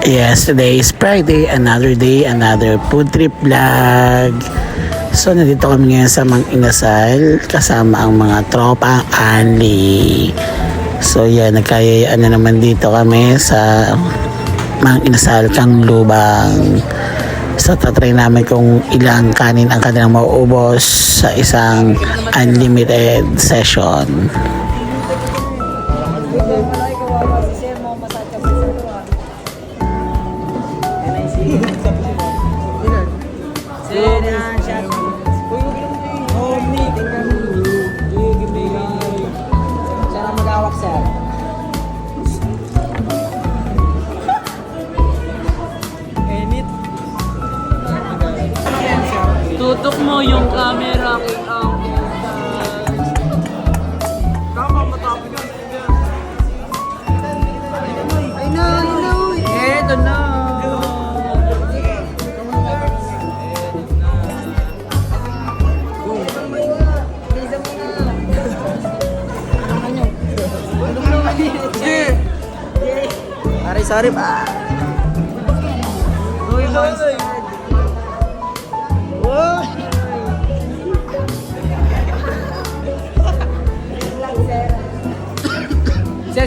Yes, today is Friday, another day, another food trip vlog. So, nandito kami ngayon sa Mang Inasal kasama ang mga tropa Anli. So, yan, nagkayayaan na naman dito kami sa Mang Inasal, Kanglubang. So, tatry namin kung ilang kanin ang kanilang mauubos sa isang unlimited session. Tutok mo yung camera kay ang tama matapos yun. I know. Eto na. Sorry pa.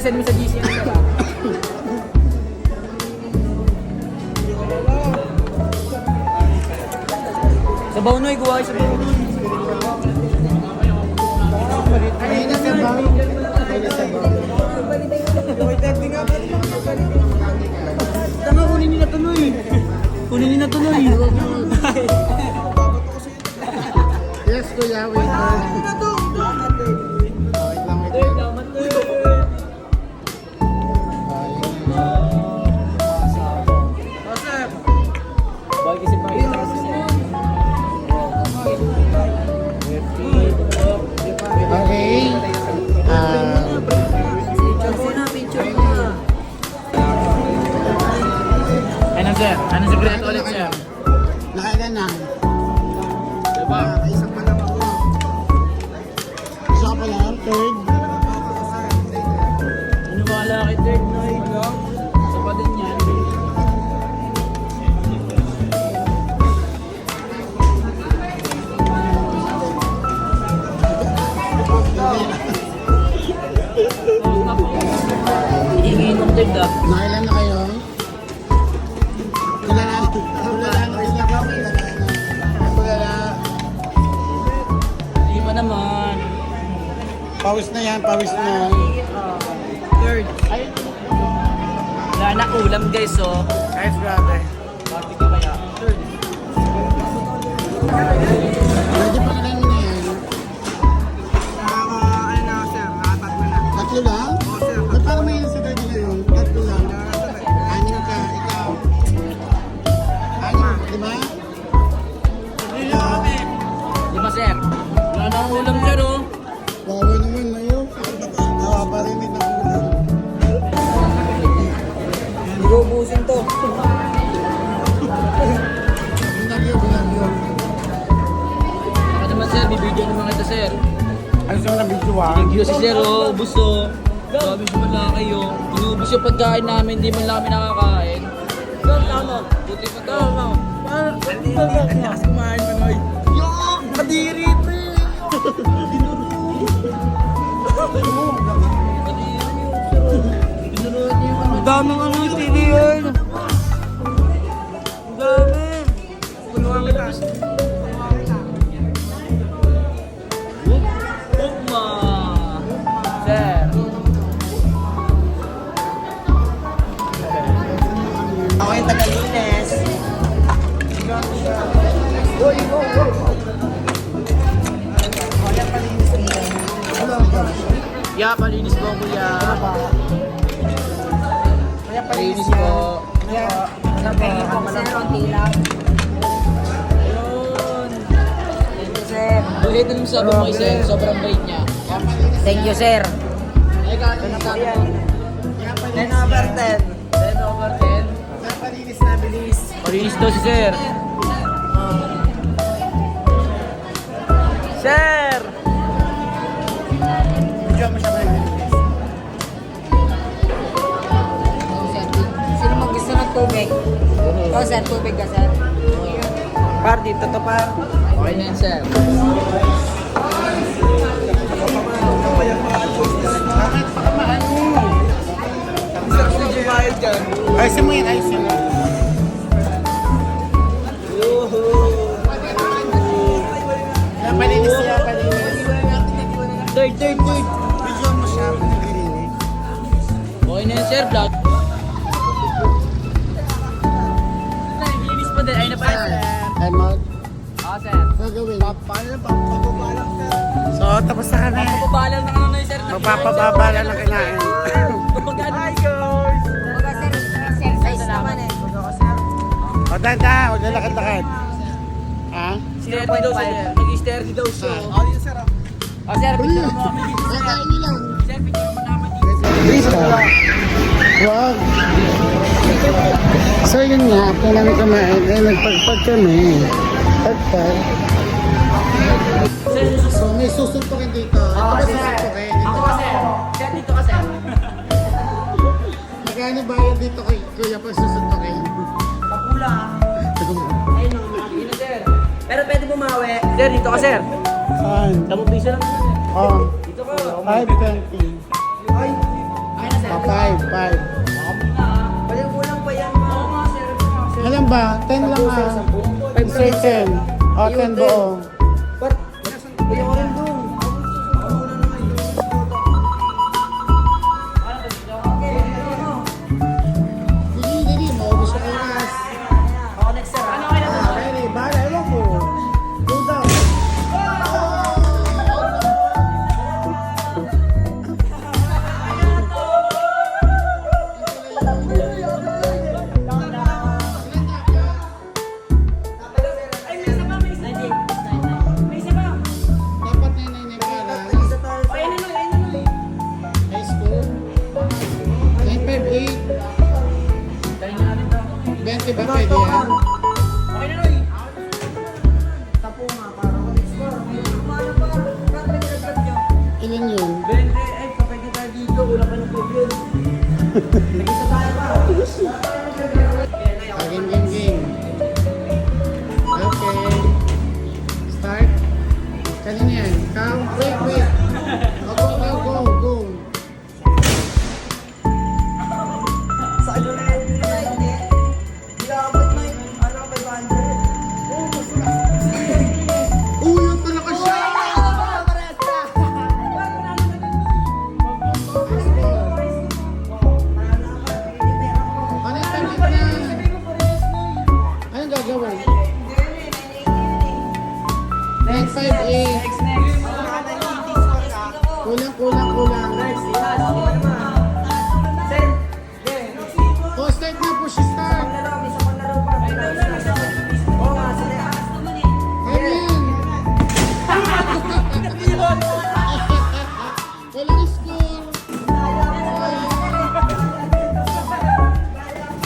Send me sa GC yan sila. Sa Baunoy, gawa sa Baunoy. Ay, na sa Baunoy. Tama, kunin nila tuloy. Yes, Kuya, wait. Ano sekreto ulit, sir? Nakailan na? Diba? Isang pa lang ako. Isa pa lang, third. Ano ba kala kay third, Noy? Isa pa din yan. Iinom din da. Nakailan na kayo? Hindi pa naman. Pawis na yan, pawis na. Third. Wala na ulam, guys, oh. Guys, grabe. Party ka kaya. Third. Pwede pa lang na yan. Tatlo lang? Ba't parang may sa dati na yun? Tatlo lang. Anim ka, ikaw. Anim, di ba? Lima, sir. Wala na ulam dyan, oh. Wawa naman na yun. Nakaparinig na ulam. Hindi ko ubusin to. Binagyo. Baka naman, sir. Bibidyo naman kita, sir. Ano sa mga video ah? Binigyo si sir, oh. Ubus, oh. Sabi siya malaki, oh. Inubos yung pagkain namin. Hindi man lang kami nakakain. Tama. Buti pa to. Ang lakas kumain, Manoy. Yok! Kadiri, pre! Ang daming ano, tili yun. Ang dami. Punuhan kita. Ugma. Sir. Ako yung Tagalines. Ya, palinis po, kuya. Palinis po. Pengi po, sir, konti lang. Ayun. Thank you, sir. Buhay na sabi mo kay sir, sobrang bait niya. Thank you, sir. Ay, kano na sabi mo? 10 over 10. 10 over 10. Palinis na bilis. Palinis daw si sir. Sir! Video mo siya ba? Sino mag-gusto ng tubig. Oh, sir, tubig ka, sir. Par, dito to par. Okay na yan, sir. Ayusin mo yan, ayusin mo. Palinis siya, palinis. Third. Vision mo siya, pinaglinis. Okay na yan, sir. Vlog. Linis pa din. Ayun na pa yan, sir. Ay, mag. Oo, sir. Gagawin. Papabalang, sir. So, tapos na kami. Papabalang na ano na yun, sir. Magpapababala ng kinain. Hi, guys! Exercise naman eh. O, danda, huwag lalakad-lakad. Ha? Steady daw, sir. Mag-steady daw siya. Oh, yun, sir. Oh, sir, picture mo kami dito, sir. Kakain niyo lang. Sir, picture mo naman dito. Please, wag. So, yun nga, kung namin kumain, eh, nagpagpag kami. Pagpag. So, may susuntukin dito. Ito ba susuntukin? Ako ka, sir. Sir, dito ka, sir. Magkano bayad dito kay Kuya pag susuntukin? Kapula. Ayun, nakakita, sir. Pero pwede bumawi. Sir, dito ka, sir. Saan? Tamang piso lang, sir. Oh, Dito ka. 5.20. Ayun na, sir. 5. Pwede kulang pa yan, ma. Oo, nga, sir. Alam ba? 10 lang ha. 5 say 10. O, 10 buo. Ba't? Pwede ko rin doon. Dili, maubos sa oras. Ako next, sir. Ano kayo na to? Ready, bala, ewan ko. Go down. Dapat na yun yung pangalan. High school. 958. 20 ba pwede yan? Ilan yun? Game. Okay. Start. Kanina yan. Count. Wait. Go. Yun talaga siya! Ano yung pagkit na? Anong gagawin? 958. Kulang. Oh, start na po siya, start. Ayun. Walang score.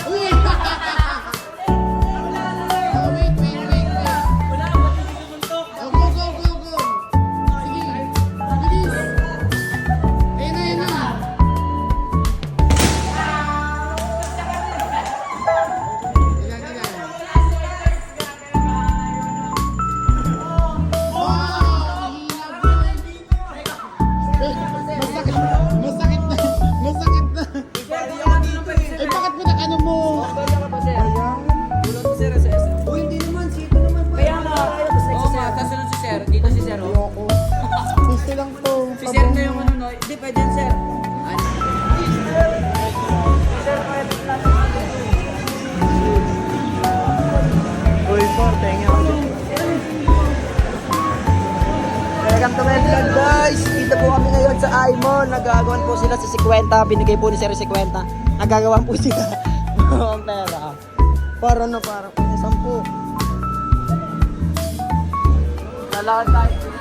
Uy! Oh, wait. Oh, go. Sige. Bilis. Ayun na. Ilan. Oh, Masakit na. Eh, bakit mo ano mo? Kasunod si sir. Dito si sir, oh. Ayoko. Gusto lang to. Si sir na yung ano, no? Hindi, pwede yan, sir. Welcome to my vlog, guys. Dito po kami ngayon sa Aimon. Nagagawan po sila sa 50. Binigay po ni Sir 50. Nagagawan po sila ang pera. Para 10. Lalakad tayo.